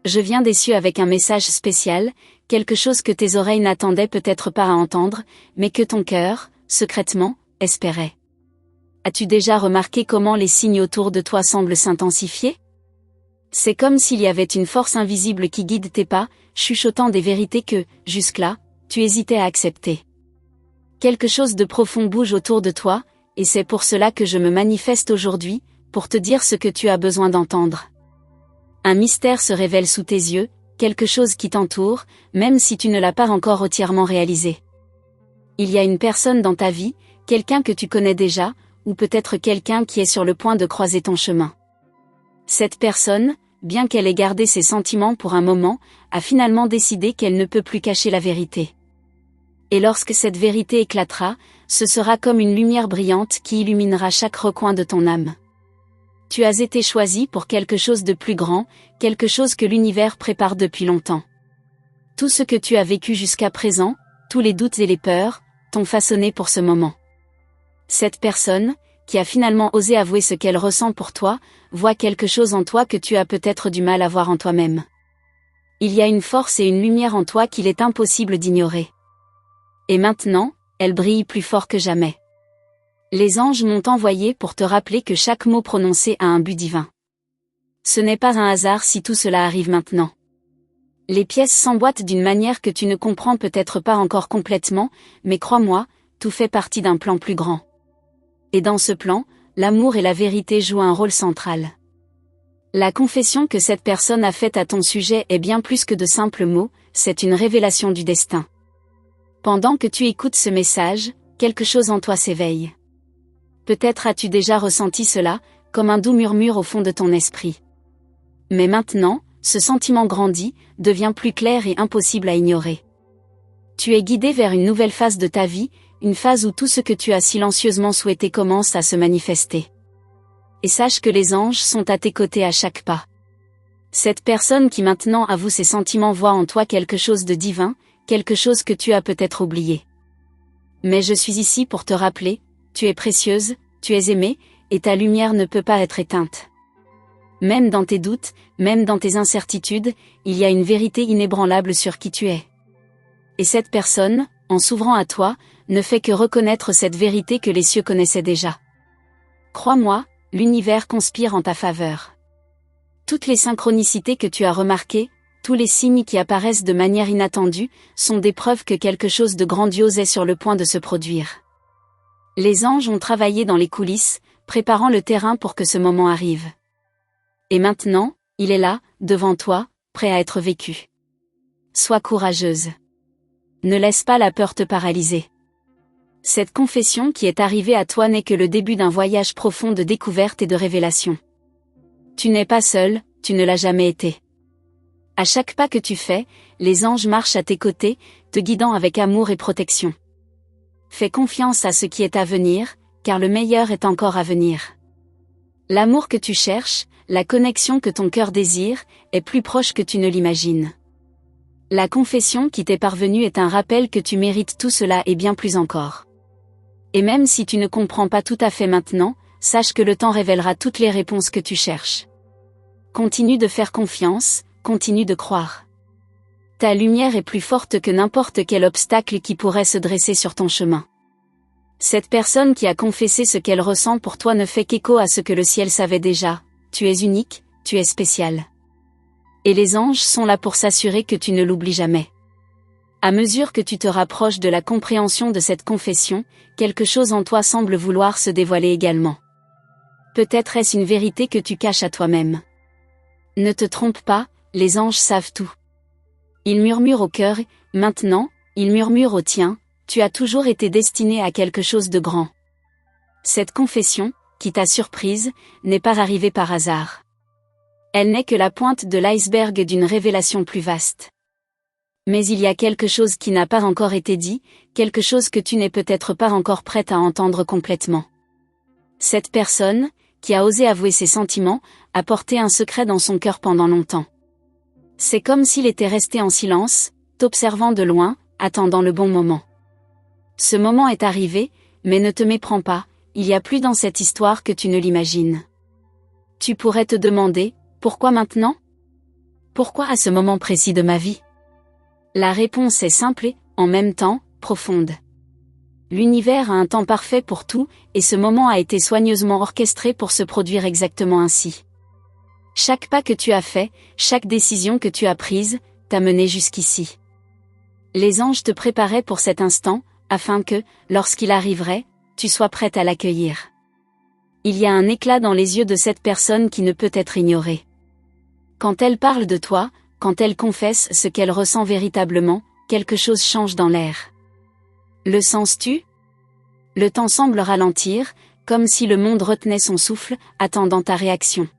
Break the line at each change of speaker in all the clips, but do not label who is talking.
Je viens des cieux avec un message spécial, quelque chose que tes oreilles n'attendaient peut-être pas à entendre, mais que ton cœur, secrètement, espérait. As-tu déjà remarqué comment les signes autour de toi semblent s'intensifier? C'est comme s'il y avait une force invisible qui guide tes pas, chuchotant des vérités que, jusque-là, tu hésitais à accepter. Quelque chose de profond bouge autour de toi, et c'est pour cela que je me manifeste aujourd'hui, pour te dire ce que tu as besoin d'entendre. Un mystère se révèle sous tes yeux, quelque chose qui t'entoure, même si tu ne l'as pas encore entièrement réalisé. Il y a une personne dans ta vie, quelqu'un que tu connais déjà, ou peut-être quelqu'un qui est sur le point de croiser ton chemin. Cette personne, bien qu'elle ait gardé ses sentiments pour un moment, a finalement décidé qu'elle ne peut plus cacher la vérité. Et lorsque cette vérité éclatera, ce sera comme une lumière brillante qui illuminera chaque recoin de ton âme. Tu as été choisi pour quelque chose de plus grand, quelque chose que l'univers prépare depuis longtemps. Tout ce que tu as vécu jusqu'à présent, tous les doutes et les peurs, t'ont façonné pour ce moment. Cette personne, qui a finalement osé avouer ce qu'elle ressent pour toi, voit quelque chose en toi que tu as peut-être du mal à voir en toi-même. Il y a une force et une lumière en toi qu'il est impossible d'ignorer. Et maintenant, elle brille plus fort que jamais. Les anges m'ont envoyé pour te rappeler que chaque mot prononcé a un but divin. Ce n'est pas un hasard si tout cela arrive maintenant. Les pièces s'emboîtent d'une manière que tu ne comprends peut-être pas encore complètement, mais crois-moi, tout fait partie d'un plan plus grand. Et dans ce plan, l'amour et la vérité jouent un rôle central. La confession que cette personne a faite à ton sujet est bien plus que de simples mots, c'est une révélation du destin. Pendant que tu écoutes ce message, quelque chose en toi s'éveille. Peut-être as-tu déjà ressenti cela, comme un doux murmure au fond de ton esprit. Mais maintenant, ce sentiment grandit, devient plus clair et impossible à ignorer. Tu es guidé vers une nouvelle phase de ta vie, une phase où tout ce que tu as silencieusement souhaité commence à se manifester. Et sache que les anges sont à tes côtés à chaque pas. Cette personne qui maintenant avoue ses sentiments voit en toi quelque chose de divin, quelque chose que tu as peut-être oublié. Mais je suis ici pour te rappeler, tu es précieuse, tu es aimée, et ta lumière ne peut pas être éteinte. Même dans tes doutes, même dans tes incertitudes, il y a une vérité inébranlable sur qui tu es. Et cette personne, en s'ouvrant à toi, ne fait que reconnaître cette vérité que les cieux connaissaient déjà. Crois-moi, l'univers conspire en ta faveur. Toutes les synchronicités que tu as remarquées, tous les signes qui apparaissent de manière inattendue, sont des preuves que quelque chose de grandiose est sur le point de se produire. Les anges ont travaillé dans les coulisses, préparant le terrain pour que ce moment arrive. Et maintenant, il est là, devant toi, prêt à être vécu. Sois courageuse. Ne laisse pas la peur te paralyser. Cette confession qui est arrivée à toi n'est que le début d'un voyage profond de découverte et de révélation. Tu n'es pas seul, tu ne l'as jamais été. À chaque pas que tu fais, les anges marchent à tes côtés, te guidant avec amour et protection. Fais confiance à ce qui est à venir, car le meilleur est encore à venir. L'amour que tu cherches, la connexion que ton cœur désire, est plus proche que tu ne l'imagines. La confession qui t'est parvenue est un rappel que tu mérites tout cela et bien plus encore. Et même si tu ne comprends pas tout à fait maintenant, sache que le temps révélera toutes les réponses que tu cherches. Continue de faire confiance, continue de croire. Ta lumière est plus forte que n'importe quel obstacle qui pourrait se dresser sur ton chemin. Cette personne qui a confessé ce qu'elle ressent pour toi ne fait qu'écho à ce que le ciel savait déjà, tu es unique, tu es spécial. Et les anges sont là pour s'assurer que tu ne l'oublies jamais. À mesure que tu te rapproches de la compréhension de cette confession, quelque chose en toi semble vouloir se dévoiler également. Peut-être est-ce une vérité que tu caches à toi-même. Ne te trompe pas, les anges savent tout. Ils murmurent au cœur, maintenant, ils murmurent au tien, tu as toujours été destiné à quelque chose de grand. Cette confession, qui t'a surprise, n'est pas arrivée par hasard. Elle n'est que la pointe de l'iceberg d'une révélation plus vaste. Mais il y a quelque chose qui n'a pas encore été dit, quelque chose que tu n'es peut-être pas encore prête à entendre complètement. Cette personne, qui a osé avouer ses sentiments, a porté un secret dans son cœur pendant longtemps. C'est comme s'il était resté en silence, t'observant de loin, attendant le bon moment. Ce moment est arrivé, mais ne te méprends pas, il y a plus dans cette histoire que tu ne l'imagines. Tu pourrais te demander, pourquoi maintenant ? Pourquoi à ce moment précis de ma vie? La réponse est simple et, en même temps, profonde. L'univers a un temps parfait pour tout, et ce moment a été soigneusement orchestré pour se produire exactement ainsi. Chaque pas que tu as fait, chaque décision que tu as prise, t'a mené jusqu'ici. Les anges te préparaient pour cet instant, afin que, lorsqu'il arriverait, tu sois prête à l'accueillir. Il y a un éclat dans les yeux de cette personne qui ne peut être ignoré. Quand elle parle de toi, quand elle confesse ce qu'elle ressent véritablement, quelque chose change dans l'air. Le sens-tu? Le temps semble ralentir, comme si le monde retenait son souffle, attendant ta réaction.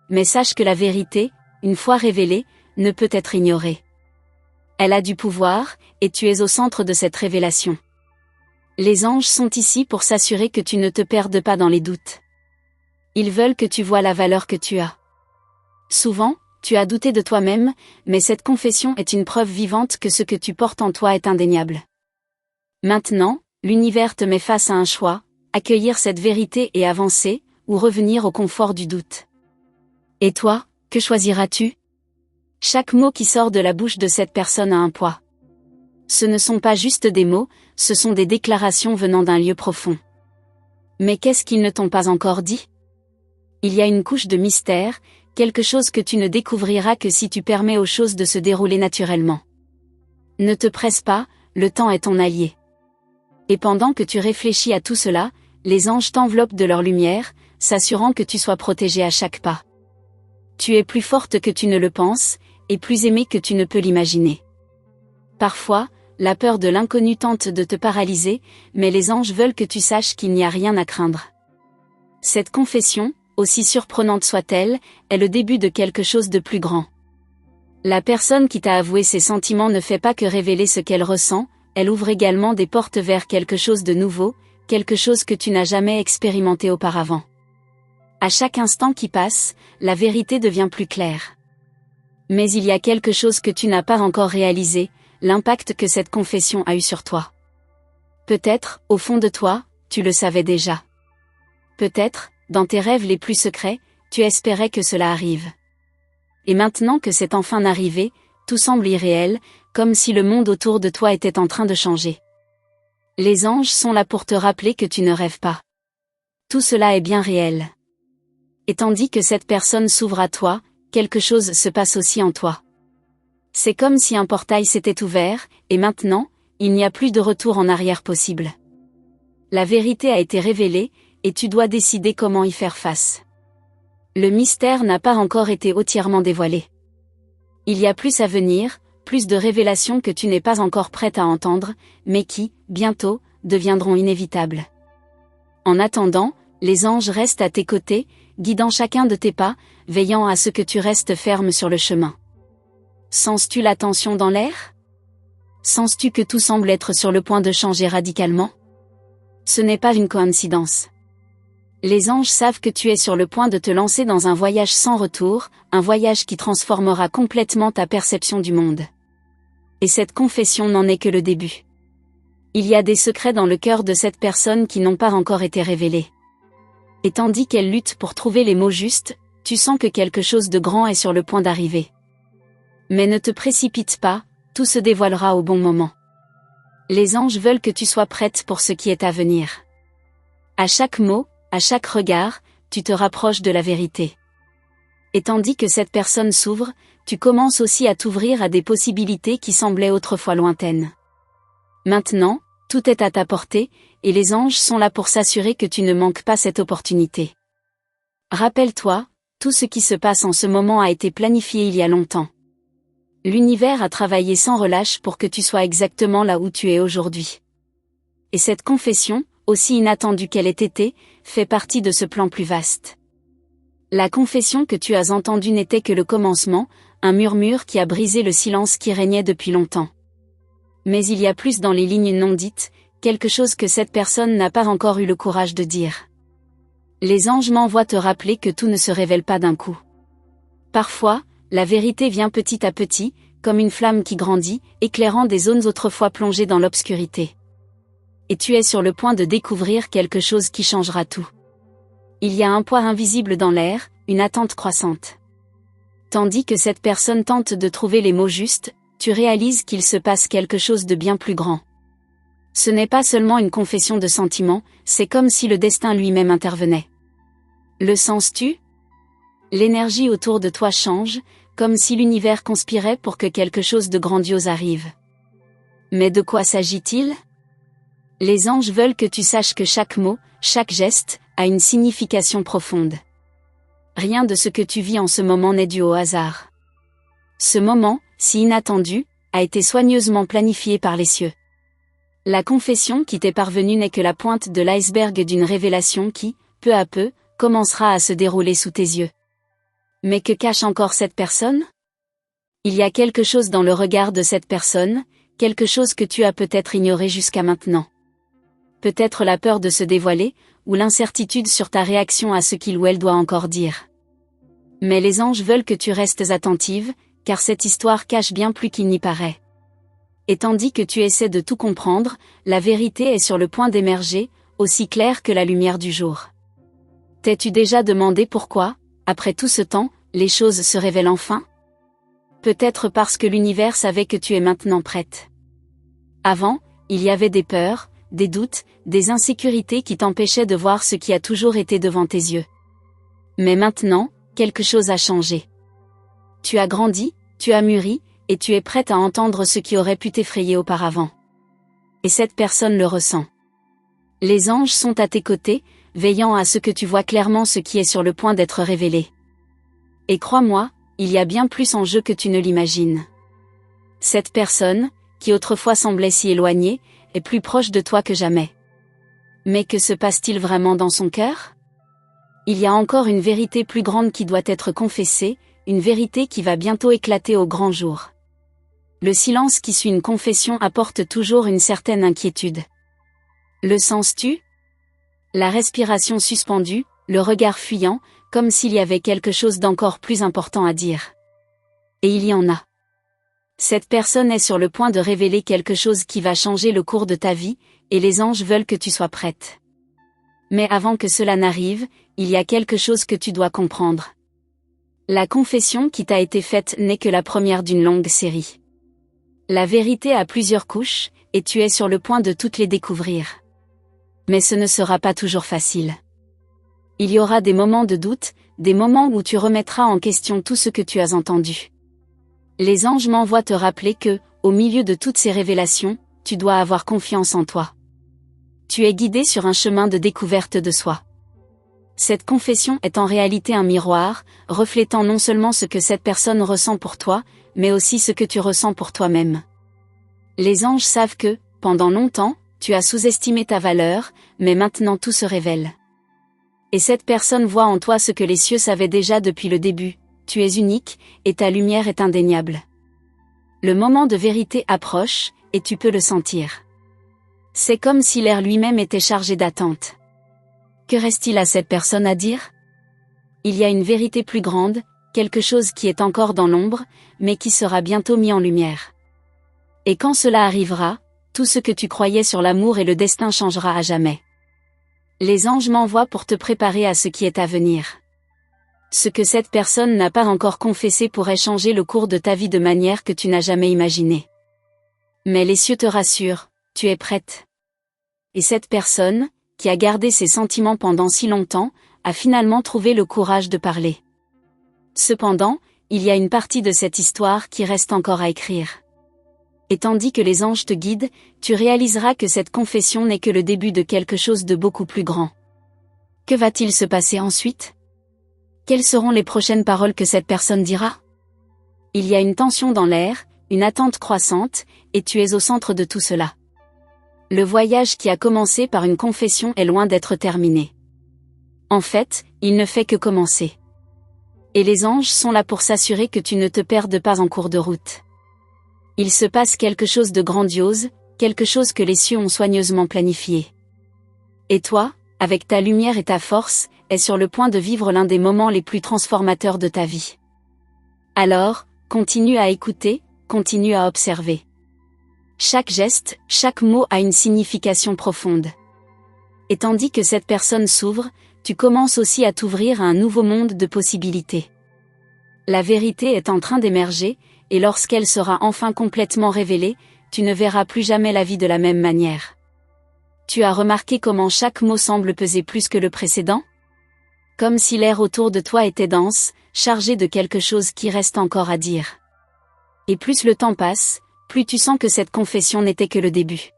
Mais sache que la vérité, une fois révélée, ne peut être ignorée. Elle a du pouvoir, et tu es au centre de cette révélation. Les anges sont ici pour s'assurer que tu ne te perdes pas dans les doutes. Ils veulent que tu vois la valeur que tu as. Souvent, tu as douté de toi-même, mais cette confession est une preuve vivante que ce que tu portes en toi est indéniable. Maintenant, l'univers te met face à un choix, accueillir cette vérité et avancer, ou revenir au confort du doute. Et toi, que choisiras-tu? Chaque mot qui sort de la bouche de cette personne a un poids. Ce ne sont pas juste des mots, ce sont des déclarations venant d'un lieu profond. Mais qu'est-ce qu'ils ne t'ont pas encore dit? Il y a une couche de mystère, quelque chose que tu ne découvriras que si tu permets aux choses de se dérouler naturellement. Ne te presse pas, le temps est ton allié. Et pendant que tu réfléchis à tout cela, les anges t'enveloppent de leur lumière, s'assurant que tu sois protégée à chaque pas. Tu es plus forte que tu ne le penses, et plus aimée que tu ne peux l'imaginer. Parfois, la peur de l'inconnu tente de te paralyser, mais les anges veulent que tu saches qu'il n'y a rien à craindre. Cette confession, aussi surprenante soit-elle, est le début de quelque chose de plus grand. La personne qui t'a avoué ses sentiments ne fait pas que révéler ce qu'elle ressent, elle ouvre également des portes vers quelque chose de nouveau, quelque chose que tu n'as jamais expérimenté auparavant. À chaque instant qui passe, la vérité devient plus claire. Mais il y a quelque chose que tu n'as pas encore réalisé, l'impact que cette confession a eu sur toi. Peut-être, au fond de toi, tu le savais déjà. Peut-être, dans tes rêves les plus secrets, tu espérais que cela arrive. Et maintenant que c'est enfin arrivé, tout semble irréel, comme si le monde autour de toi était en train de changer. Les anges sont là pour te rappeler que tu ne rêves pas. Tout cela est bien réel. Et tandis que cette personne s'ouvre à toi, quelque chose se passe aussi en toi. C'est comme si un portail s'était ouvert, et maintenant, il n'y a plus de retour en arrière possible. La vérité a été révélée, et tu dois décider comment y faire face. Le mystère n'a pas encore été entièrement dévoilé. Il y a plus à venir, plus de révélations que tu n'es pas encore prête à entendre, mais qui, bientôt, deviendront inévitables. En attendant, les anges restent à tes côtés, guidant chacun de tes pas, veillant à ce que tu restes ferme sur le chemin. Sens-tu la tension dans l'air? Sens-tu que tout semble être sur le point de changer radicalement? Ce n'est pas une coïncidence. Les anges savent que tu es sur le point de te lancer dans un voyage sans retour, un voyage qui transformera complètement ta perception du monde. Et cette confession n'en est que le début. Il y a des secrets dans le cœur de cette personne qui n'ont pas encore été révélés. Et tandis qu'elle lutte pour trouver les mots justes, tu sens que quelque chose de grand est sur le point d'arriver. Mais ne te précipite pas, tout se dévoilera au bon moment. Les anges veulent que tu sois prête pour ce qui est à venir. À chaque mot, à chaque regard, tu te rapproches de la vérité. Et tandis que cette personne s'ouvre, tu commences aussi à t'ouvrir à des possibilités qui semblaient autrefois lointaines. Maintenant, tout est à ta portée, et les anges sont là pour s'assurer que tu ne manques pas cette opportunité. Rappelle-toi, tout ce qui se passe en ce moment a été planifié il y a longtemps. L'univers a travaillé sans relâche pour que tu sois exactement là où tu es aujourd'hui. Et cette confession, aussi inattendue qu'elle ait été, fait partie de ce plan plus vaste. La confession que tu as entendue n'était que le commencement, un murmure qui a brisé le silence qui régnait depuis longtemps. Mais il y a plus dans les lignes non dites, quelque chose que cette personne n'a pas encore eu le courage de dire. Les anges m'envoient te rappeler que tout ne se révèle pas d'un coup. Parfois, la vérité vient petit à petit, comme une flamme qui grandit, éclairant des zones autrefois plongées dans l'obscurité. Et tu es sur le point de découvrir quelque chose qui changera tout. Il y a un poids invisible dans l'air, une attente croissante. Tandis que cette personne tente de trouver les mots justes, tu réalises qu'il se passe quelque chose de bien plus grand. Ce n'est pas seulement une confession de sentiments, c'est comme si le destin lui-même intervenait. Le sens-tu? L'énergie autour de toi change, comme si l'univers conspirait pour que quelque chose de grandiose arrive. Mais de quoi s'agit-il? Les anges veulent que tu saches que chaque mot, chaque geste, a une signification profonde. Rien de ce que tu vis en ce moment n'est dû au hasard. Ce moment, si inattendu, a été soigneusement planifié par les cieux. La confession qui t'est parvenue n'est que la pointe de l'iceberg d'une révélation qui, peu à peu, commencera à se dérouler sous tes yeux. Mais que cache encore cette personne? Il y a quelque chose dans le regard de cette personne, quelque chose que tu as peut-être ignoré jusqu'à maintenant. Peut-être la peur de se dévoiler, ou l'incertitude sur ta réaction à ce qu'il ou elle doit encore dire. Mais les anges veulent que tu restes attentive, car cette histoire cache bien plus qu'il n'y paraît. Et tandis que tu essaies de tout comprendre, la vérité est sur le point d'émerger, aussi claire que la lumière du jour. T'es-tu déjà demandé pourquoi, après tout ce temps, les choses se révèlent enfin? Peut-être parce que l'univers savait que tu es maintenant prête. Avant, il y avait des peurs, des doutes, des insécurités qui t'empêchaient de voir ce qui a toujours été devant tes yeux. Mais maintenant, quelque chose a changé. Tu as grandi, tu as mûri, et tu es prête à entendre ce qui aurait pu t'effrayer auparavant. Et cette personne le ressent. Les anges sont à tes côtés, veillant à ce que tu vois clairement ce qui est sur le point d'être révélé. Et crois-moi, il y a bien plus en jeu que tu ne l'imagines. Cette personne, qui autrefois semblait si éloignée, est plus proche de toi que jamais. Mais que se passe-t-il vraiment dans son cœur? Il y a encore une vérité plus grande qui doit être confessée, une vérité qui va bientôt éclater au grand jour. Le silence qui suit une confession apporte toujours une certaine inquiétude. Le sens-tu? La respiration suspendue, le regard fuyant, comme s'il y avait quelque chose d'encore plus important à dire. Et il y en a. Cette personne est sur le point de révéler quelque chose qui va changer le cours de ta vie, et les anges veulent que tu sois prête. Mais avant que cela n'arrive, il y a quelque chose que tu dois comprendre. La confession qui t'a été faite n'est que la première d'une longue série. La vérité a plusieurs couches, et tu es sur le point de toutes les découvrir. Mais ce ne sera pas toujours facile. Il y aura des moments de doute, des moments où tu remettras en question tout ce que tu as entendu. Les anges m'envoient te rappeler que, au milieu de toutes ces révélations, tu dois avoir confiance en toi. Tu es guidé sur un chemin de découverte de soi. Cette confession est en réalité un miroir, reflétant non seulement ce que cette personne ressent pour toi, mais aussi ce que tu ressens pour toi-même. Les anges savent que, pendant longtemps, tu as sous-estimé ta valeur, mais maintenant tout se révèle. Et cette personne voit en toi ce que les cieux savaient déjà depuis le début, tu es unique, et ta lumière est indéniable. Le moment de vérité approche, et tu peux le sentir. C'est comme si l'air lui-même était chargé d'attente. Que reste-t-il à cette personne à dire? Il y a une vérité plus grande, quelque chose qui est encore dans l'ombre, mais qui sera bientôt mis en lumière. Et quand cela arrivera, tout ce que tu croyais sur l'amour et le destin changera à jamais. Les anges m'envoient pour te préparer à ce qui est à venir. Ce que cette personne n'a pas encore confessé pourrait changer le cours de ta vie de manière que tu n'as jamais imaginée. Mais les cieux te rassurent, tu es prête. Et cette personne, qui a gardé ses sentiments pendant si longtemps, a finalement trouvé le courage de parler. Cependant, il y a une partie de cette histoire qui reste encore à écrire. Et tandis que les anges te guident, tu réaliseras que cette confession n'est que le début de quelque chose de beaucoup plus grand. Que va-t-il se passer ensuite? Quelles seront les prochaines paroles que cette personne dira? Il y a une tension dans l'air, une attente croissante, et tu es au centre de tout cela. Le voyage qui a commencé par une confession est loin d'être terminé. En fait, il ne fait que commencer. Et les anges sont là pour s'assurer que tu ne te perdes pas en cours de route. Il se passe quelque chose de grandiose, quelque chose que les cieux ont soigneusement planifié. Et toi, avec ta lumière et ta force, es sur le point de vivre l'un des moments les plus transformateurs de ta vie. Alors, continue à écouter, continue à observer. Chaque geste, chaque mot a une signification profonde. Et tandis que cette personne s'ouvre, tu commences aussi à t'ouvrir à un nouveau monde de possibilités. La vérité est en train d'émerger, et lorsqu'elle sera enfin complètement révélée, tu ne verras plus jamais la vie de la même manière. Tu as remarqué comment chaque mot semble peser plus que le précédent? Comme si l'air autour de toi était dense, chargé de quelque chose qui reste encore à dire. Et plus le temps passe, plus tu sens que cette confession n'était que le début.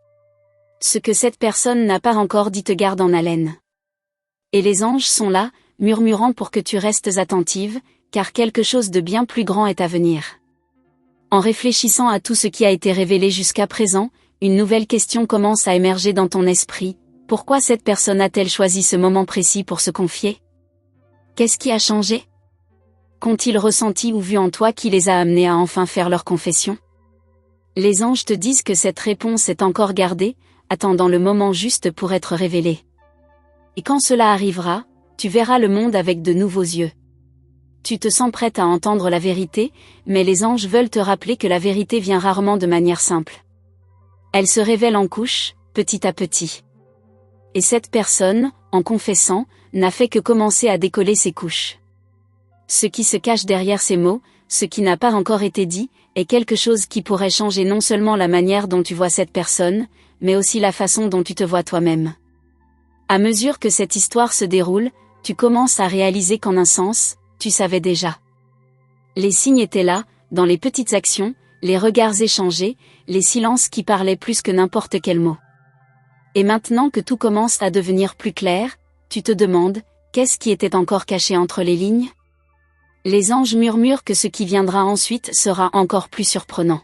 Ce que cette personne n'a pas encore dit te garde en haleine. Et les anges sont là, murmurant pour que tu restes attentive, car quelque chose de bien plus grand est à venir. En réfléchissant à tout ce qui a été révélé jusqu'à présent, une nouvelle question commence à émerger dans ton esprit. Pourquoi cette personne a-t-elle choisi ce moment précis pour se confier? Qu'est-ce qui a changé? Qu'ont-ils ressenti ou vu en toi qui les a amenés à enfin faire leur confession? Les anges te disent que cette réponse est encore gardée, attendant le moment juste pour être révélée. Et quand cela arrivera, tu verras le monde avec de nouveaux yeux. Tu te sens prête à entendre la vérité, mais les anges veulent te rappeler que la vérité vient rarement de manière simple. Elle se révèle en couches, petit à petit. Et cette personne, en confessant, n'a fait que commencer à décoller ses couches. Ce qui se cache derrière ces mots, ce qui n'a pas encore été dit, est quelque chose qui pourrait changer non seulement la manière dont tu vois cette personne, mais aussi la façon dont tu te vois toi-même. À mesure que cette histoire se déroule, tu commences à réaliser qu'en un sens, tu savais déjà. Les signes étaient là, dans les petites actions, les regards échangés, les silences qui parlaient plus que n'importe quel mot. Et maintenant que tout commence à devenir plus clair, tu te demandes, qu'est-ce qui était encore caché entre les lignes? Les anges murmurent que ce qui viendra ensuite sera encore plus surprenant.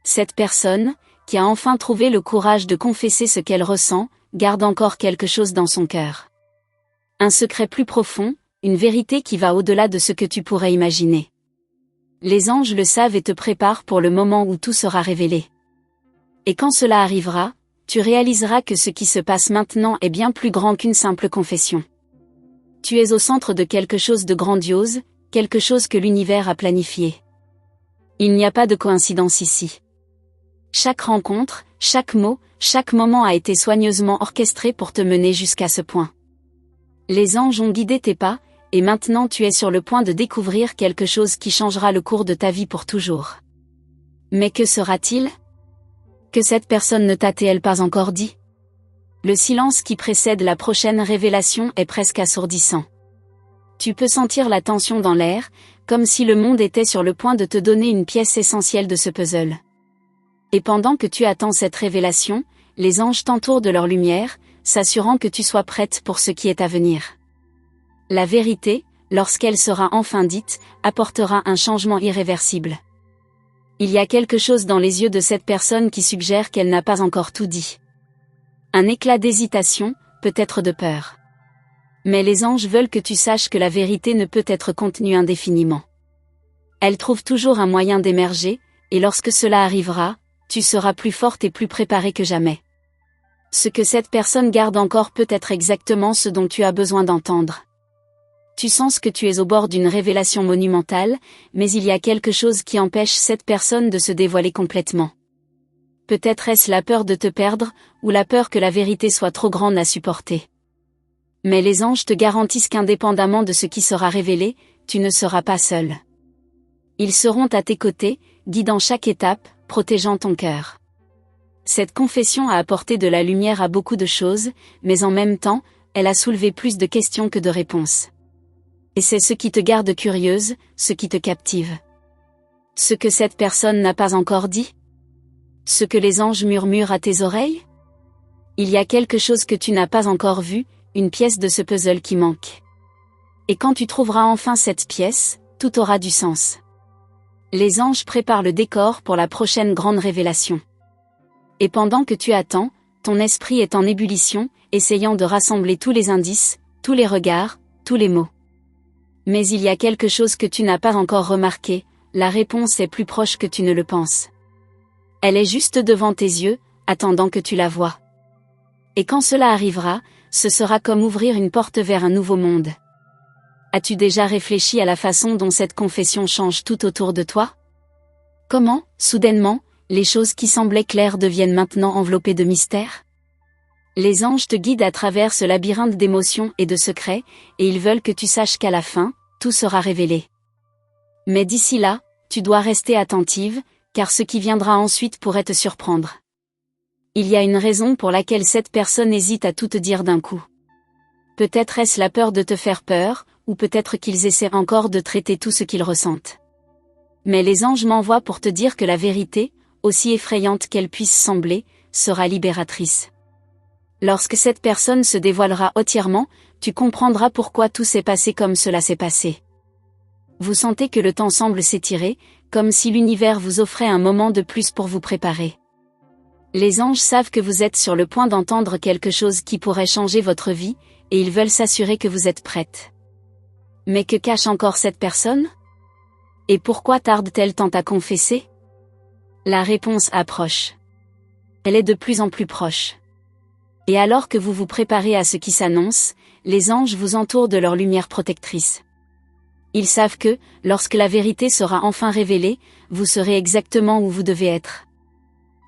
Cette personne, qui a enfin trouvé le courage de confesser ce qu'elle ressent, garde encore quelque chose dans son cœur. Un secret plus profond, une vérité qui va au-delà de ce que tu pourrais imaginer. Les anges le savent et te préparent pour le moment où tout sera révélé. Et quand cela arrivera, tu réaliseras que ce qui se passe maintenant est bien plus grand qu'une simple confession. Tu es au centre de quelque chose de grandiose, quelque chose que l'univers a planifié. Il n'y a pas de coïncidence ici. Chaque rencontre, chaque mot, chaque moment a été soigneusement orchestré pour te mener jusqu'à ce point. Les anges ont guidé tes pas, et maintenant tu es sur le point de découvrir quelque chose qui changera le cours de ta vie pour toujours. Mais que sera-t-il? Que cette personne ne t'a-t-elle pas encore dit? Le silence qui précède la prochaine révélation est presque assourdissant. Tu peux sentir la tension dans l'air, comme si le monde était sur le point de te donner une pièce essentielle de ce puzzle. Et pendant que tu attends cette révélation, les anges t'entourent de leur lumière, s'assurant que tu sois prête pour ce qui est à venir. La vérité, lorsqu'elle sera enfin dite, apportera un changement irréversible. Il y a quelque chose dans les yeux de cette personne qui suggère qu'elle n'a pas encore tout dit. Un éclat d'hésitation, peut-être de peur. Mais les anges veulent que tu saches que la vérité ne peut être contenue indéfiniment. Elle trouve toujours un moyen d'émerger, et lorsque cela arrivera, tu seras plus forte et plus préparée que jamais. Ce que cette personne garde encore peut être exactement ce dont tu as besoin d'entendre. Tu sens que tu es au bord d'une révélation monumentale, mais il y a quelque chose qui empêche cette personne de se dévoiler complètement. Peut-être est-ce la peur de te perdre, ou la peur que la vérité soit trop grande à supporter. Mais les anges te garantissent qu'indépendamment de ce qui sera révélé, tu ne seras pas seul. Ils seront à tes côtés, guidant chaque étape, protégeant ton cœur. Cette confession a apporté de la lumière à beaucoup de choses, mais en même temps, elle a soulevé plus de questions que de réponses. Et c'est ce qui te garde curieuse, ce qui te captive. Ce que cette personne n'a pas encore dit? Ce que les anges murmurent à tes oreilles? Il y a quelque chose que tu n'as pas encore vu, une pièce de ce puzzle qui manque. Et quand tu trouveras enfin cette pièce, tout aura du sens. Les anges préparent le décor pour la prochaine grande révélation. Et pendant que tu attends, ton esprit est en ébullition, essayant de rassembler tous les indices, tous les regards, tous les mots. Mais il y a quelque chose que tu n'as pas encore remarqué, la réponse est plus proche que tu ne le penses. Elle est juste devant tes yeux, attendant que tu la voies. Et quand cela arrivera, ce sera comme ouvrir une porte vers un nouveau monde. As-tu déjà réfléchi à la façon dont cette confession change tout autour de toi? Comment, soudainement, les choses qui semblaient claires deviennent maintenant enveloppées de mystère? Les anges te guident à travers ce labyrinthe d'émotions et de secrets, et ils veulent que tu saches qu'à la fin, tout sera révélé. Mais d'ici là, tu dois rester attentive, car ce qui viendra ensuite pourrait te surprendre. Il y a une raison pour laquelle cette personne hésite à tout te dire d'un coup. Peut-être est-ce la peur de te faire peur, ou peut-être qu'ils essaient encore de traiter tout ce qu'ils ressentent. Mais les anges m'envoient pour te dire que la vérité, aussi effrayante qu'elle puisse sembler, sera libératrice. Lorsque cette personne se dévoilera entièrement, tu comprendras pourquoi tout s'est passé comme cela s'est passé. Vous sentez que le temps semble s'étirer, comme si l'univers vous offrait un moment de plus pour vous préparer. Les anges savent que vous êtes sur le point d'entendre quelque chose qui pourrait changer votre vie, et ils veulent s'assurer que vous êtes prête. Mais que cache encore cette personne? Et pourquoi tarde-t-elle tant à confesser? La réponse approche. Elle est de plus en plus proche. Et alors que vous vous préparez à ce qui s'annonce, les anges vous entourent de leur lumière protectrice. Ils savent que, lorsque la vérité sera enfin révélée, vous serez exactement où vous devez être.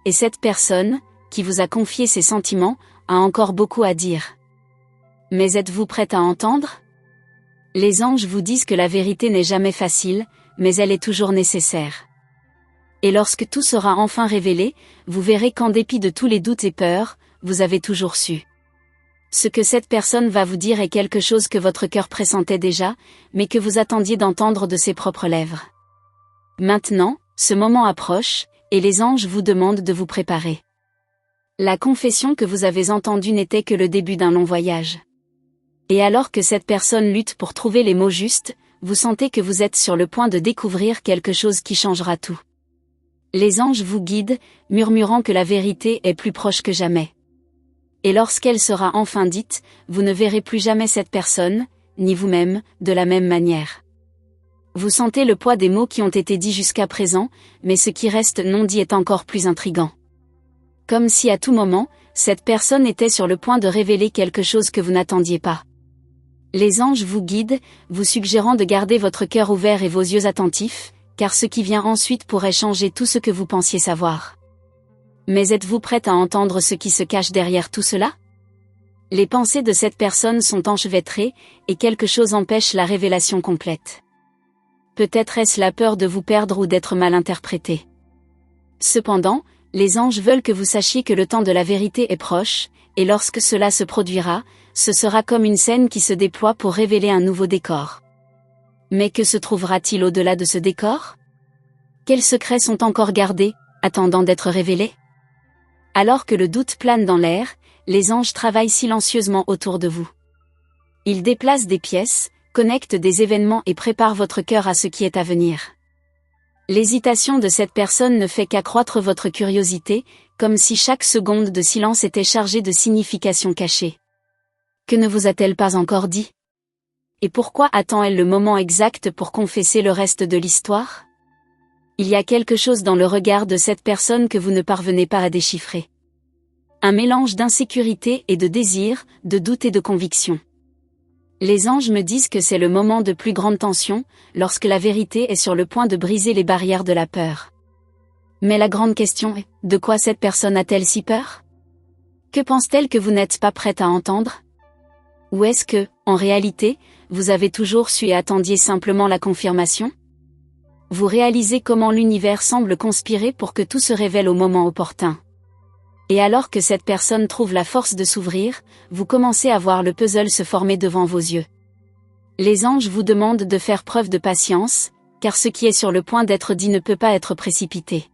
Et cette personne, qui vous a confié ses sentiments, a encore beaucoup à dire. Mais êtes-vous prête à entendre? Les anges vous disent que la vérité n'est jamais facile, mais elle est toujours nécessaire. Et lorsque tout sera enfin révélé, vous verrez qu'en dépit de tous les doutes et peurs, vous avez toujours su. Ce que cette personne va vous dire est quelque chose que votre cœur pressentait déjà, mais que vous attendiez d'entendre de ses propres lèvres. Maintenant, ce moment approche, et les anges vous demandent de vous préparer. La confession que vous avez entendue n'était que le début d'un long voyage. Et alors que cette personne lutte pour trouver les mots justes, vous sentez que vous êtes sur le point de découvrir quelque chose qui changera tout. Les anges vous guident, murmurant que la vérité est plus proche que jamais. Et lorsqu'elle sera enfin dite, vous ne verrez plus jamais cette personne, ni vous-même, de la même manière. Vous sentez le poids des mots qui ont été dits jusqu'à présent, mais ce qui reste non dit est encore plus intrigant. Comme si à tout moment, cette personne était sur le point de révéler quelque chose que vous n'attendiez pas. Les anges vous guident, vous suggérant de garder votre cœur ouvert et vos yeux attentifs, car ce qui vient ensuite pourrait changer tout ce que vous pensiez savoir. Mais êtes-vous prête à entendre ce qui se cache derrière tout cela? Les pensées de cette personne sont enchevêtrées, et quelque chose empêche la révélation complète. Peut-être est-ce la peur de vous perdre ou d'être mal interprété. Cependant, les anges veulent que vous sachiez que le temps de la vérité est proche, et lorsque cela se produira, ce sera comme une scène qui se déploie pour révéler un nouveau décor. Mais que se trouvera-t-il au-delà de ce décor? Quels secrets sont encore gardés, attendant d'être révélés? Alors que le doute plane dans l'air, les anges travaillent silencieusement autour de vous. Ils déplacent des pièces, connectent des événements et préparent votre cœur à ce qui est à venir. L'hésitation de cette personne ne fait qu'accroître votre curiosité, comme si chaque seconde de silence était chargée de significations cachées. Que ne vous a-t-elle pas encore dit? Et pourquoi attend-elle le moment exact pour confesser le reste de l'histoire? Il y a quelque chose dans le regard de cette personne que vous ne parvenez pas à déchiffrer. Un mélange d'insécurité et de désir, de doute et de conviction. Les anges me disent que c'est le moment de plus grande tension, lorsque la vérité est sur le point de briser les barrières de la peur. Mais la grande question est, de quoi cette personne a-t-elle si peur? Que pense-t-elle que vous n'êtes pas prête à entendre? Ou est-ce que, en réalité, vous avez toujours su et attendiez simplement la confirmation? Vous réalisez comment l'univers semble conspirer pour que tout se révèle au moment opportun. Et alors que cette personne trouve la force de s'ouvrir, vous commencez à voir le puzzle se former devant vos yeux. Les anges vous demandent de faire preuve de patience, car ce qui est sur le point d'être dit ne peut pas être précipité.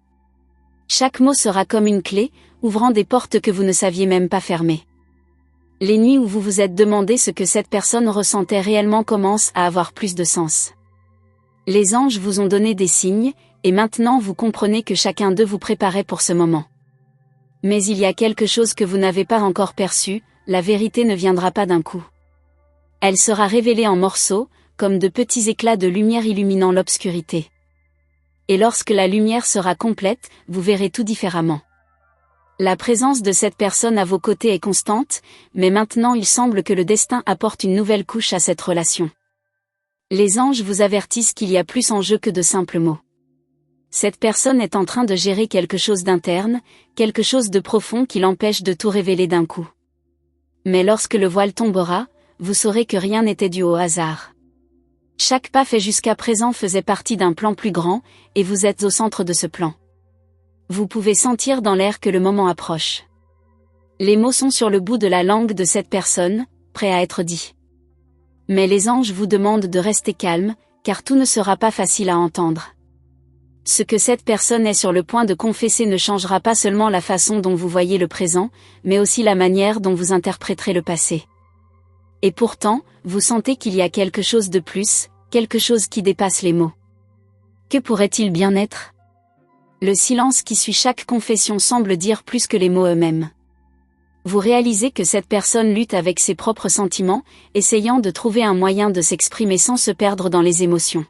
Chaque mot sera comme une clé, ouvrant des portes que vous ne saviez même pas fermer. Les nuits où vous vous êtes demandé ce que cette personne ressentait réellement commencent à avoir plus de sens. Les anges vous ont donné des signes, et maintenant vous comprenez que chacun d'eux vous préparait pour ce moment. Mais il y a quelque chose que vous n'avez pas encore perçu, la vérité ne viendra pas d'un coup. Elle sera révélée en morceaux, comme de petits éclats de lumière illuminant l'obscurité. Et lorsque la lumière sera complète, vous verrez tout différemment. La présence de cette personne à vos côtés est constante, mais maintenant il semble que le destin apporte une nouvelle couche à cette relation. Les anges vous avertissent qu'il y a plus en jeu que de simples mots. Cette personne est en train de gérer quelque chose d'interne, quelque chose de profond qui l'empêche de tout révéler d'un coup. Mais lorsque le voile tombera, vous saurez que rien n'était dû au hasard. Chaque pas fait jusqu'à présent faisait partie d'un plan plus grand, et vous êtes au centre de ce plan. Vous pouvez sentir dans l'air que le moment approche. Les mots sont sur le bout de la langue de cette personne, prêts à être dits. Mais les anges vous demandent de rester calme, car tout ne sera pas facile à entendre. Ce que cette personne est sur le point de confesser ne changera pas seulement la façon dont vous voyez le présent, mais aussi la manière dont vous interpréterez le passé. Et pourtant, vous sentez qu'il y a quelque chose de plus, quelque chose qui dépasse les mots. Que pourrait-il bien être ? Le silence qui suit chaque confession semble dire plus que les mots eux-mêmes. Vous réalisez que cette personne lutte avec ses propres sentiments, essayant de trouver un moyen de s'exprimer sans se perdre dans les émotions.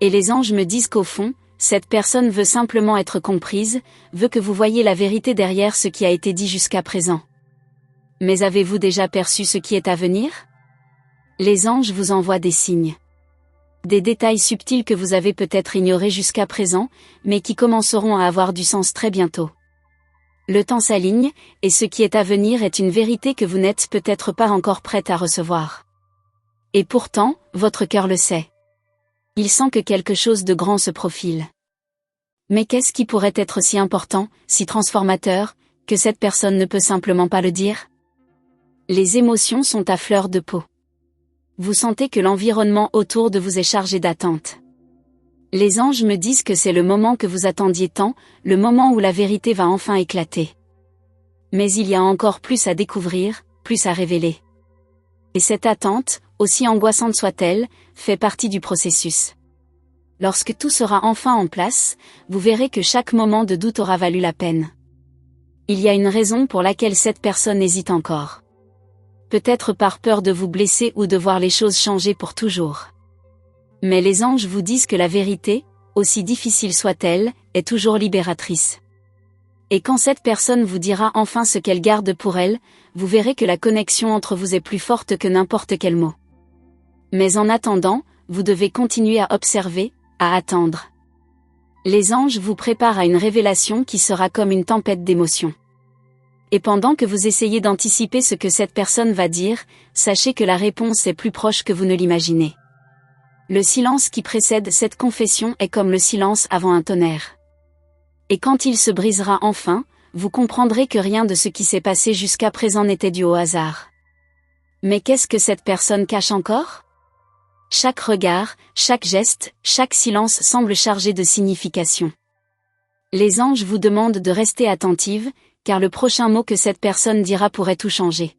Et les anges me disent qu'au fond, cette personne veut simplement être comprise, veut que vous voyiez la vérité derrière ce qui a été dit jusqu'à présent. Mais avez-vous déjà perçu ce qui est à venir ? Les anges vous envoient des signes. Des détails subtils que vous avez peut-être ignorés jusqu'à présent, mais qui commenceront à avoir du sens très bientôt. Le temps s'aligne, et ce qui est à venir est une vérité que vous n'êtes peut-être pas encore prête à recevoir. Et pourtant, votre cœur le sait. Il sent que quelque chose de grand se profile. Mais qu'est-ce qui pourrait être si important, si transformateur, que cette personne ne peut simplement pas le dire ? Les émotions sont à fleur de peau. Vous sentez que l'environnement autour de vous est chargé d'attentes. Les anges me disent que c'est le moment que vous attendiez tant, le moment où la vérité va enfin éclater. Mais il y a encore plus à découvrir, plus à révéler. Et cette attente, aussi angoissante soit-elle, fait partie du processus. Lorsque tout sera enfin en place, vous verrez que chaque moment de doute aura valu la peine. Il y a une raison pour laquelle cette personne hésite encore. Peut-être par peur de vous blesser ou de voir les choses changer pour toujours. Mais les anges vous disent que la vérité, aussi difficile soit-elle, est toujours libératrice. Et quand cette personne vous dira enfin ce qu'elle garde pour elle, vous verrez que la connexion entre vous est plus forte que n'importe quel mot. Mais en attendant, vous devez continuer à observer, à attendre. Les anges vous préparent à une révélation qui sera comme une tempête d'émotions. Et pendant que vous essayez d'anticiper ce que cette personne va dire, sachez que la réponse est plus proche que vous ne l'imaginez. Le silence qui précède cette confession est comme le silence avant un tonnerre. Et quand il se brisera enfin, vous comprendrez que rien de ce qui s'est passé jusqu'à présent n'était dû au hasard. Mais qu'est-ce que cette personne cache encore ? Chaque regard, chaque geste, chaque silence semble chargé de signification. Les anges vous demandent de rester attentive, car le prochain mot que cette personne dira pourrait tout changer.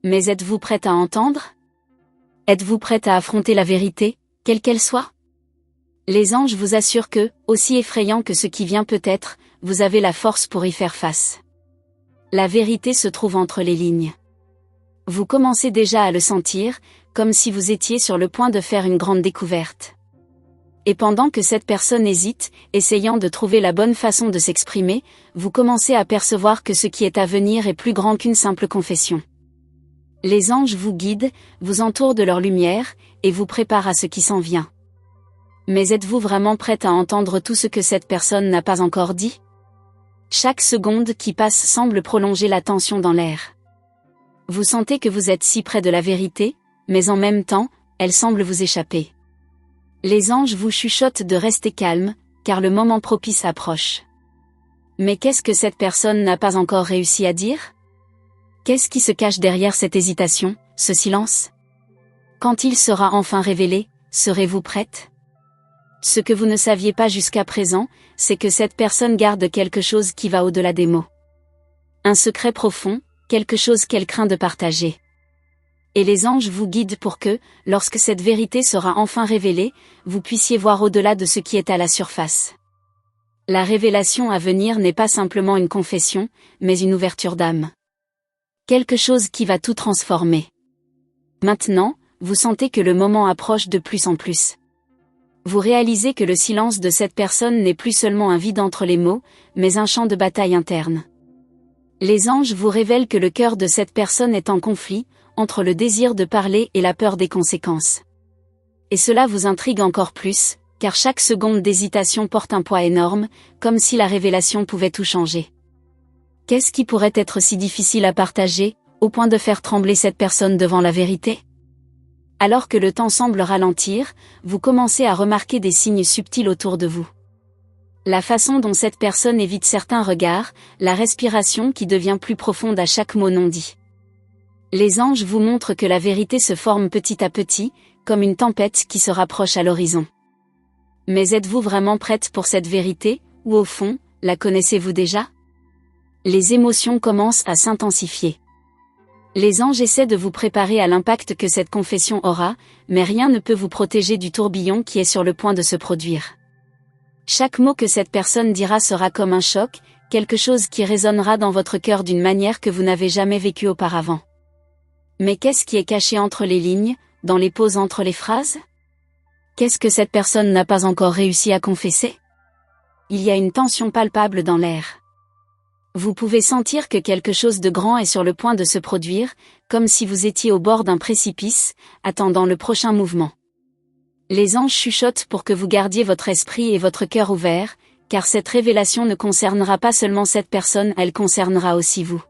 Mais êtes-vous prête à entendre ? Êtes-vous prête à affronter la vérité, quelle qu'elle soit ? Les anges vous assurent que, aussi effrayant que ce qui vient peut être, vous avez la force pour y faire face. La vérité se trouve entre les lignes. Vous commencez déjà à le sentir, comme si vous étiez sur le point de faire une grande découverte. Et pendant que cette personne hésite, essayant de trouver la bonne façon de s'exprimer, vous commencez à percevoir que ce qui est à venir est plus grand qu'une simple confession. Les anges vous guident, vous entourent de leur lumière, et vous préparent à ce qui s'en vient. Mais êtes-vous vraiment prête à entendre tout ce que cette personne n'a pas encore dit ? Chaque seconde qui passe semble prolonger la tension dans l'air. Vous sentez que vous êtes si près de la vérité, mais en même temps, elle semble vous échapper. Les anges vous chuchotent de rester calme, car le moment propice approche. Mais qu'est-ce que cette personne n'a pas encore réussi à dire ? Qu'est-ce qui se cache derrière cette hésitation, ce silence ? Quand il sera enfin révélé, serez-vous prête ? Ce que vous ne saviez pas jusqu'à présent, c'est que cette personne garde quelque chose qui va au-delà des mots. Un secret profond, quelque chose qu'elle craint de partager. Et les anges vous guident pour que, lorsque cette vérité sera enfin révélée, vous puissiez voir au-delà de ce qui est à la surface. La révélation à venir n'est pas simplement une confession, mais une ouverture d'âme. Quelque chose qui va tout transformer. Maintenant, vous sentez que le moment approche de plus en plus. Vous réalisez que le silence de cette personne n'est plus seulement un vide entre les mots, mais un champ de bataille interne. Les anges vous révèlent que le cœur de cette personne est en conflit, entre le désir de parler et la peur des conséquences. Et cela vous intrigue encore plus, car chaque seconde d'hésitation porte un poids énorme, comme si la révélation pouvait tout changer. Qu'est-ce qui pourrait être si difficile à partager, au point de faire trembler cette personne devant la vérité ? Alors que le temps semble ralentir, vous commencez à remarquer des signes subtils autour de vous. La façon dont cette personne évite certains regards, la respiration qui devient plus profonde à chaque mot non dit. Les anges vous montrent que la vérité se forme petit à petit, comme une tempête qui se rapproche à l'horizon. Mais êtes-vous vraiment prête pour cette vérité, ou au fond, la connaissez-vous déjà? Les émotions commencent à s'intensifier. Les anges essaient de vous préparer à l'impact que cette confession aura, mais rien ne peut vous protéger du tourbillon qui est sur le point de se produire. Chaque mot que cette personne dira sera comme un choc, quelque chose qui résonnera dans votre cœur d'une manière que vous n'avez jamais vécue auparavant. Mais qu'est-ce qui est caché entre les lignes, dans les pauses entre les phrases? Qu'est-ce que cette personne n'a pas encore réussi à confesser? Il y a une tension palpable dans l'air. Vous pouvez sentir que quelque chose de grand est sur le point de se produire, comme si vous étiez au bord d'un précipice, attendant le prochain mouvement. Les anges chuchotent pour que vous gardiez votre esprit et votre cœur ouverts, car cette révélation ne concernera pas seulement cette personne, elle concernera aussi vous.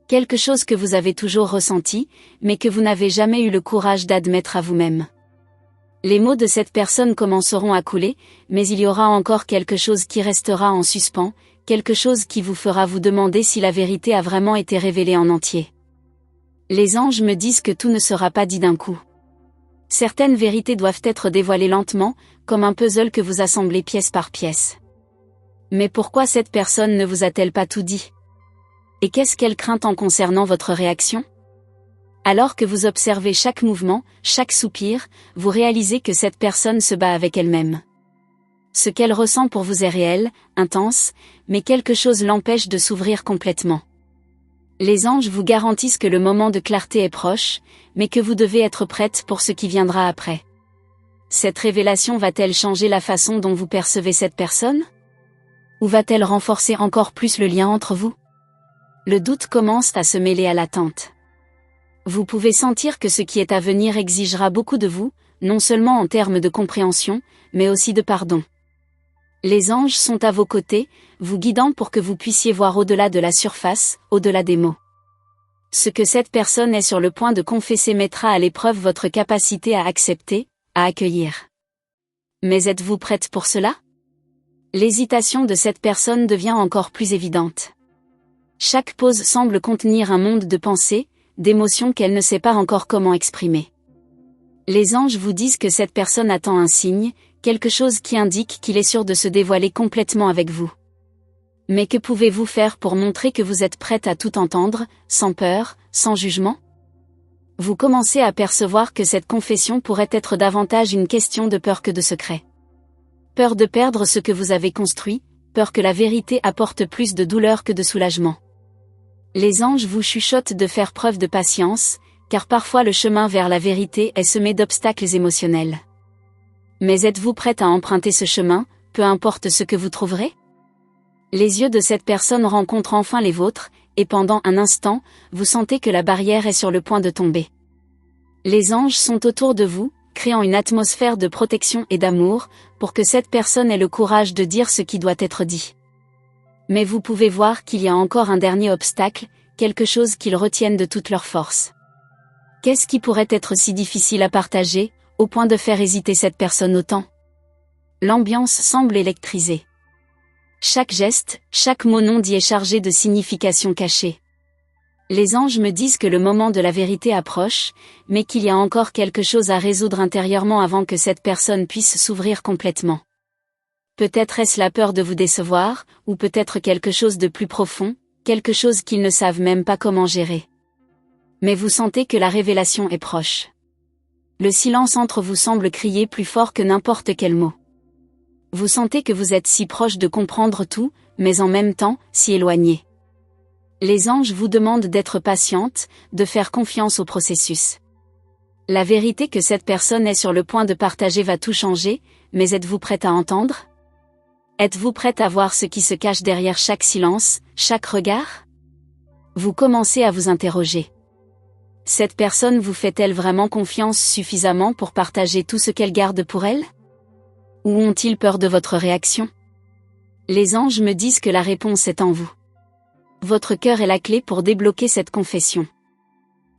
Quelque chose que vous avez toujours ressenti, mais que vous n'avez jamais eu le courage d'admettre à vous-même. Les mots de cette personne commenceront à couler, mais il y aura encore quelque chose qui restera en suspens, quelque chose qui vous fera vous demander si la vérité a vraiment été révélée en entier. Les anges me disent que tout ne sera pas dit d'un coup. Certaines vérités doivent être dévoilées lentement, comme un puzzle que vous assemblez pièce par pièce. Mais pourquoi cette personne ne vous a-t-elle pas tout dit? Et qu'est-ce qu'elle craint en concernant votre réaction? Alors que vous observez chaque mouvement, chaque soupir, vous réalisez que cette personne se bat avec elle-même. Ce qu'elle ressent pour vous est réel, intense, mais quelque chose l'empêche de s'ouvrir complètement. Les anges vous garantissent que le moment de clarté est proche, mais que vous devez être prête pour ce qui viendra après. Cette révélation va-t-elle changer la façon dont vous percevez cette personne? Ou va-t-elle renforcer encore plus le lien entre vous? Le doute commence à se mêler à l'attente. Vous pouvez sentir que ce qui est à venir exigera beaucoup de vous, non seulement en termes de compréhension, mais aussi de pardon. Les anges sont à vos côtés, vous guidant pour que vous puissiez voir au-delà de la surface, au-delà des mots. Ce que cette personne est sur le point de confesser mettra à l'épreuve votre capacité à accepter, à accueillir. Mais êtes-vous prête pour cela? L'hésitation de cette personne devient encore plus évidente. Chaque pause semble contenir un monde de pensées, d'émotions qu'elle ne sait pas encore comment exprimer. Les anges vous disent que cette personne attend un signe, quelque chose qui indique qu'il est sûr de se dévoiler complètement avec vous. Mais que pouvez-vous faire pour montrer que vous êtes prête à tout entendre, sans peur, sans jugement? Vous commencez à percevoir que cette confession pourrait être davantage une question de peur que de secret. Peur de perdre ce que vous avez construit, peur que la vérité apporte plus de douleur que de soulagement. Les anges vous chuchotent de faire preuve de patience, car parfois le chemin vers la vérité est semé d'obstacles émotionnels. Mais êtes-vous prête à emprunter ce chemin, peu importe ce que vous trouverez? Les yeux de cette personne rencontrent enfin les vôtres, et pendant un instant, vous sentez que la barrière est sur le point de tomber. Les anges sont autour de vous, créant une atmosphère de protection et d'amour, pour que cette personne ait le courage de dire ce qui doit être dit. Mais vous pouvez voir qu'il y a encore un dernier obstacle, quelque chose qu'ils retiennent de toute leur force. Qu'est-ce qui pourrait être si difficile à partager, au point de faire hésiter cette personne autant? L'ambiance semble électrisée. Chaque geste, chaque mot non dit est chargé de significations cachées. Les anges me disent que le moment de la vérité approche, mais qu'il y a encore quelque chose à résoudre intérieurement avant que cette personne puisse s'ouvrir complètement. Peut-être est-ce la peur de vous décevoir, ou peut-être quelque chose de plus profond, quelque chose qu'ils ne savent même pas comment gérer. Mais vous sentez que la révélation est proche. Le silence entre vous semble crier plus fort que n'importe quel mot. Vous sentez que vous êtes si proche de comprendre tout, mais en même temps, si éloigné. Les anges vous demandent d'être patiente, de faire confiance au processus. La vérité que cette personne est sur le point de partager va tout changer, mais êtes-vous prête à entendre? Êtes-vous prête à voir ce qui se cache derrière chaque silence, chaque regard? Vous commencez à vous interroger. Cette personne vous fait-elle vraiment confiance suffisamment pour partager tout ce qu'elle garde pour elle? Ou ont-ils peur de votre réaction? Les anges me disent que la réponse est en vous. Votre cœur est la clé pour débloquer cette confession.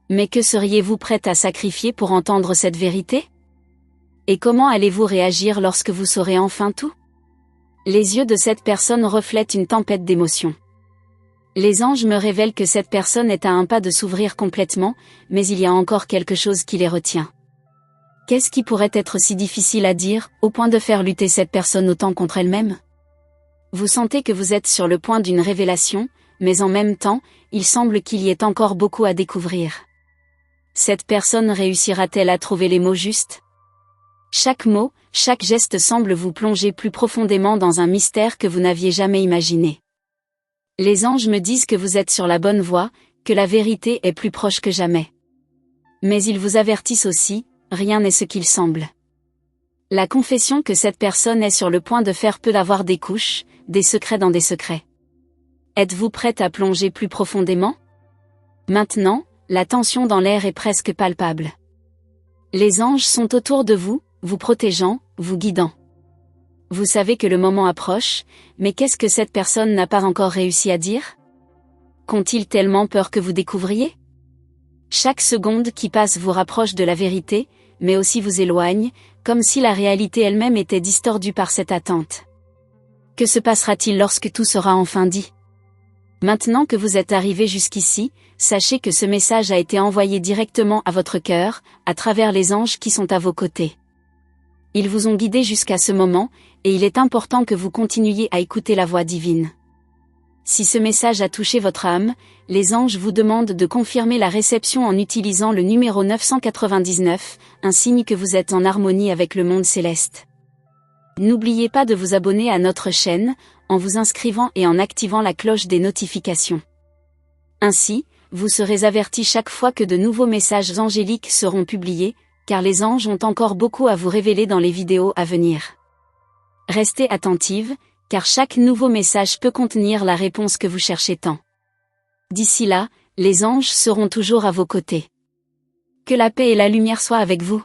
Mais que seriez-vous prête à sacrifier pour entendre cette vérité? Et comment allez-vous réagir lorsque vous saurez enfin tout? Les yeux de cette personne reflètent une tempête d'émotions. Les anges me révèlent que cette personne est à un pas de s'ouvrir complètement, mais il y a encore quelque chose qui les retient. Qu'est-ce qui pourrait être si difficile à dire, au point de faire lutter cette personne autant contre elle-même? Vous sentez que vous êtes sur le point d'une révélation, mais en même temps, il semble qu'il y ait encore beaucoup à découvrir. Cette personne réussira-t-elle à trouver les mots justes? Chaque mot, chaque geste semble vous plonger plus profondément dans un mystère que vous n'aviez jamais imaginé. Les anges me disent que vous êtes sur la bonne voie, que la vérité est plus proche que jamais. Mais ils vous avertissent aussi, rien n'est ce qu'il semble. La confession que cette personne est sur le point de faire peut avoir des couches, des secrets dans des secrets. Êtes-vous prête à plonger plus profondément? Maintenant, la tension dans l'air est presque palpable. Les anges sont autour de vous, vous protégeant, vous guidant. Vous savez que le moment approche, mais qu'est-ce que cette personne n'a pas encore réussi à dire? Qu'ont-ils tellement peur que vous découvriez? Chaque seconde qui passe vous rapproche de la vérité, mais aussi vous éloigne, comme si la réalité elle-même était distordue par cette attente. Que se passera-t-il lorsque tout sera enfin dit? Maintenant que vous êtes arrivé jusqu'ici, sachez que ce message a été envoyé directement à votre cœur, à travers les anges qui sont à vos côtés. Ils vous ont guidé jusqu'à ce moment, et il est important que vous continuiez à écouter la voix divine. Si ce message a touché votre âme, les anges vous demandent de confirmer la réception en utilisant le numéro 999, un signe que vous êtes en harmonie avec le monde céleste. N'oubliez pas de vous abonner à notre chaîne, en vous inscrivant et en activant la cloche des notifications. Ainsi, vous serez avertis chaque fois que de nouveaux messages angéliques seront publiés, car les anges ont encore beaucoup à vous révéler dans les vidéos à venir. Restez attentive, car chaque nouveau message peut contenir la réponse que vous cherchez tant. D'ici là, les anges seront toujours à vos côtés. Que la paix et la lumière soient avec vous.